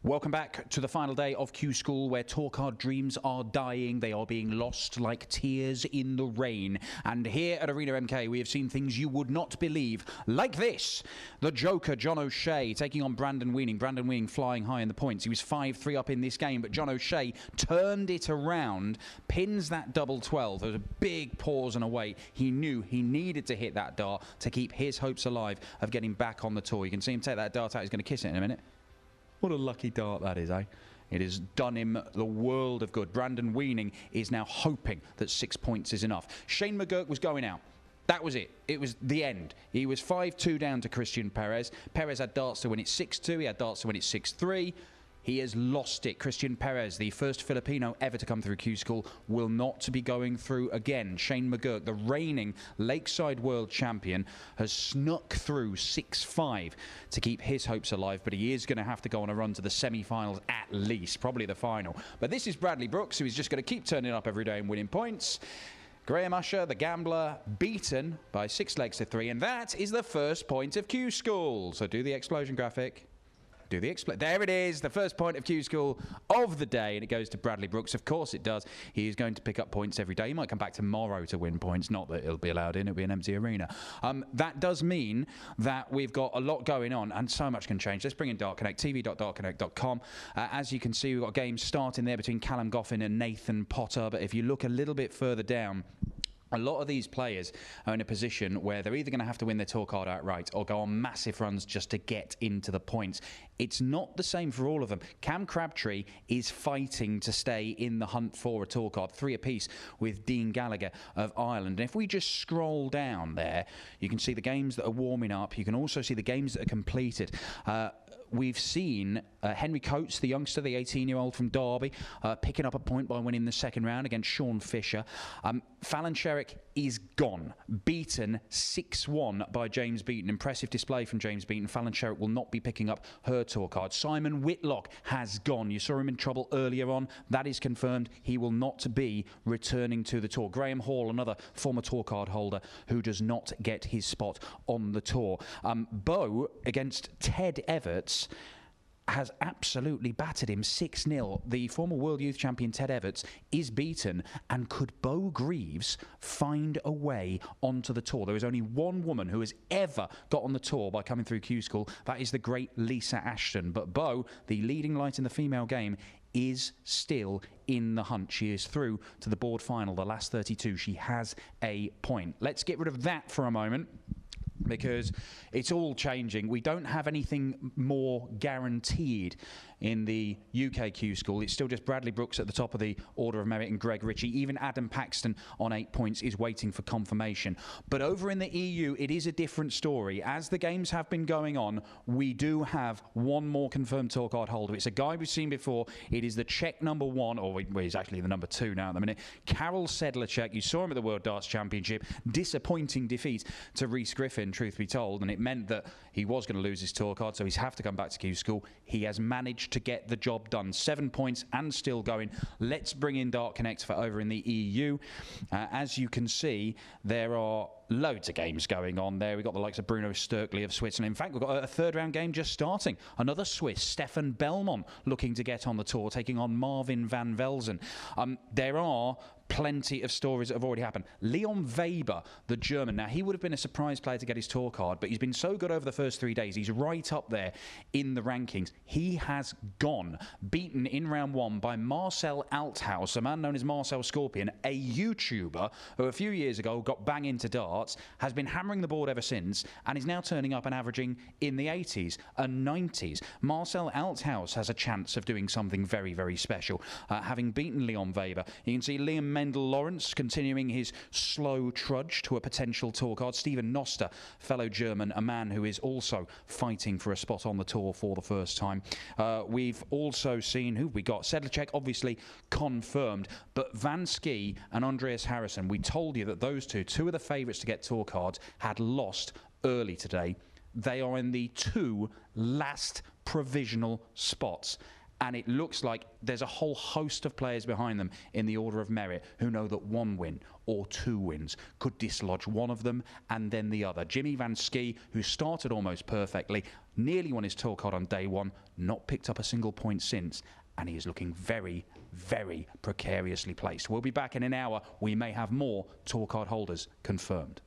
Welcome back to the final day of Q School, where tour card dreams are dying. They are being lost like tears in the rain. And here at Arena MK, we have seen things you would not believe, like this. The Joker, John O'Shea, taking on Brandon Weaning. Brandon Weaning flying high in the points. He was 5-3 up in this game, but John O'Shea turned it around, pins that double 12. There was a big pause and a wait. He knew he needed to hit that dart to keep his hopes alive of getting back on the tour. You can see him take that dart out. He's going to kiss it in a minute. What a lucky dart that is, eh? It has done him the world of good. Brandon Weaning is now hoping that 6 points is enough. Shane McGurk was going out. That was it. It was the end. He was 5-2 down to Christian Perez. Perez had darts to win it 6-2. He had darts to win it 6-3. He has lost it. Christian Perez, the first Filipino ever to come through Q School, will not be going through again. Shane McGurk, the reigning Lakeside World Champion, has snuck through 6-5 to keep his hopes alive, but he is going to have to go on a run to the semi-finals at least, probably the final. But this is Bradley Brooks, who is just going to keep turning up every day and winning points. Graham Usher, the gambler, beaten by 6 legs to 3, and that is the first point of Q School. So do the explosion graphic. There it is, the first point of Q School of the day, and it goes to Bradley Brooks. Of course it does. He is going to pick up points every day. He might come back tomorrow to win points. Not that it'll be allowed in. It'll be an empty arena. That does mean that we've got a lot going on, and so much can change. Let's bring in Dart Connect, tv.dartconnect.com. As you can see, we've got games starting there between Callum Goffin and Nathan Potter, but if you look a little bit further down, a lot of these players are in a position where they're either going to have to win their tour card outright or go on massive runs just to get into the points. It's not the same for all of them. Cam Crabtree is fighting to stay in the hunt for a tour card, 3 apiece with Dean Gallagher of Ireland. And if we just scroll down there, you can see the games that are warming up. You can also see the games that are completed. We've seen Henry Coates, the youngster, the 18-year-old from Derby, picking up a point by winning the second round against Sean Fisher. Fallon Sherrick is gone, beaten 6-1 by James Beaton. Impressive display from James Beaton. Fallon Sherrick will not be picking up her tour card. Simon Whitlock has gone. You saw him in trouble earlier on. That is confirmed. He will not be returning to the tour. Graham Hall, another former tour card holder who does not get his spot on the tour. Bo against Ted Everts has absolutely battered him 6-0. The former World Youth Champion Ted Everts is beaten, and could Bo Greaves find a way onto the tour? There is only one woman who has ever got on the tour by coming through Q School. That is the great Lisa Ashton. But Bo, the leading light in the female game, is still in the hunt. She is through to the board final, the last 32. She has a point. Let's get rid of that for a moment, because it's all changing. We don't have anything more guaranteed in the UK Q School. It's still just Bradley Brooks at the top of the order of merit and Greg Ritchie. Even Adam Paxton on 8 points is waiting for confirmation. But over in the EU, it is a different story. As the games have been going on, we do have one more confirmed tour card holder. It's a guy we've seen before. It is the Czech number 1, or he's actually the number 2 now at the minute, Karel Sedlacek. You saw him at the World Darts Championship. Disappointing defeat to Rhys Griffin, truth be told, and it meant that he was going to lose his tour card, so he's have to come back to Q School. He has managed to get the job done. 7 points and still going. Let's bring in Dart Connect for over in the EU. As you can see, there are loads of games going on there. We've got the likes of Bruno Sturkley of Switzerland. In fact, we've got a third round game just starting. Another Swiss, Stefan Belmont, looking to get on the tour, taking on Marvin van Velzen. There are plenty of stories that have already happened. Leon Weber, the German. Now, he would have been a surprise player to get his tour card, but he's been so good over the first 3 days. He's right up there in the rankings. He has gone, beaten in round 1 by Marcel Althaus, a man known as Marcel Scorpion, a YouTuber who a few years ago got bang into darts, has been hammering the board ever since, and is now turning up and averaging in the 80s and 90s. Marcel Althaus has a chance of doing something very, very special, having beaten Leon Weber. You can see Liam Mendel Lawrence continuing his slow trudge to a potential tour card. Stephen Noster, fellow German, a man who is also fighting for a spot on the tour for the first time. We've also seen, who we got? Sedlacek, obviously confirmed, but Van Ski and Andreas Harrison, we told you that those two of the favourites to get tour cards, had lost early today. They are in the 2 last provisional spots. And it looks like there's a whole host of players behind them in the order of merit who know that 1 win or 2 wins could dislodge one of them and then the other. Jimmy Van Ski, who started almost perfectly, nearly won his tour card on day 1, not picked up a single point since, and he is looking very, very precariously placed. We'll be back in an hour. We may have more tour card holders confirmed.